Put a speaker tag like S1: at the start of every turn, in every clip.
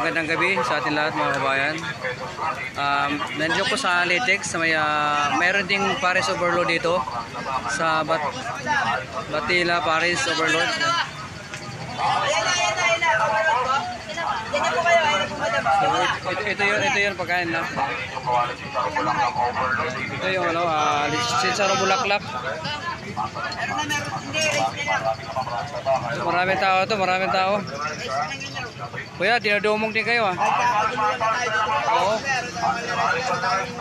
S1: magandang gabi sa ating lahat mga kabayan. Nandiyo ko sa Litex sa mayroon ding Paris Overload dito sa Batila Paris Overload. So, ito yun pagkain na. Ito yung Sitsaro Bulaklak. Maraming tao to, maraming tao. Kuya, dinadumog din kayo ah. Oo.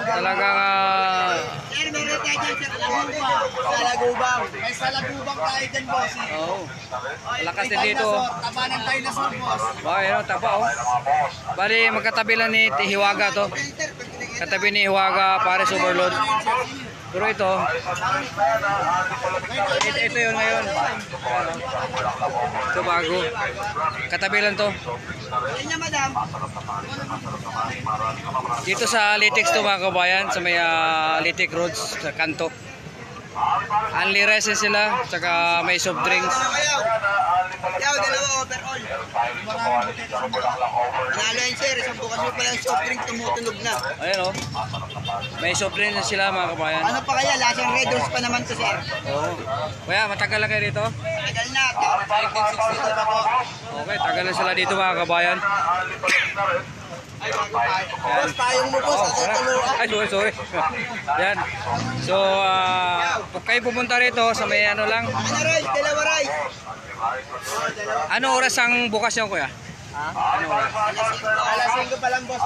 S1: Talagang
S2: Sir, meron tayo dyan sa Lagubang. May sa Lagubang tayo dyan, boss.
S1: oo. Malakas din dito.
S2: Taba ng dinosaur, boss.
S1: Bakit ano, tapa oh. Bali, magkatabi lang ni Hiwaga to. Katabi ni Hiwaga, Paris Overload. Pero ito yun ngayon. Ito bago. Katabi lang to.
S2: Yan madam.
S1: Dito sa Litex to mga kabayan, sa may Litex Roads, sa kanto. Only rice sila, tsaka may soft drinks.
S2: Yaw, dalawa overall. Nanalo yan, sir. Isang bukas mo pala yung soft drink, tumutunog na.
S1: Ayan o. May soft drinks na sila mga kabayan.
S2: Ano pa kaya? Lasang Red Horse pa naman to, sir.
S1: Oo. Kaya matagal na kayo dito?
S2: Tagal na. 1960 pa po.
S1: Okay, tagal na sila dito mga kabayan.
S2: Boss, tayong mo, boss.
S1: Ay, sorry. Yan. So, pag kayo pupunta rito sa may ano lang.
S2: Ano, rice? Dalawa rice.
S1: Ano oras ang bukas nyo kuya? Ano oras?
S2: Alas 5 pa lang, boss.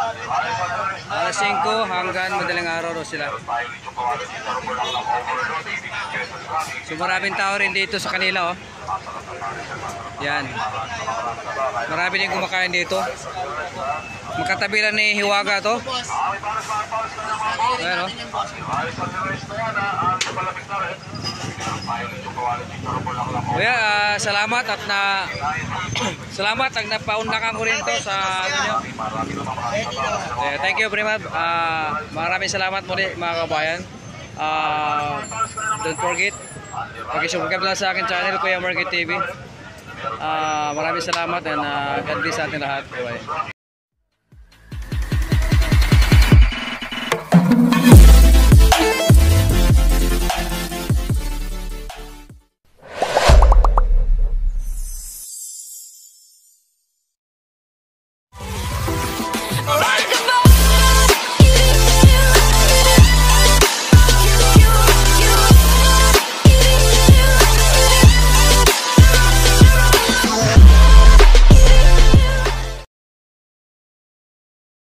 S1: Alas 5 hanggang madaling araw daw sila. So maraming tao rin dito sa kanila oh. Yan. Marami din kumakain dito. Magkatabi lang ni Hiwaga to. Ayan oh. Kuya, salamat at napaunlakan ko rin to sa ano nyo. Thank you very much. Maraming salamat muli mga kabayan. Don't forget, pag-subscribe lang sa akin channel, Kuya Market TV. Maraming salamat and God bless sa ating lahat. Bye.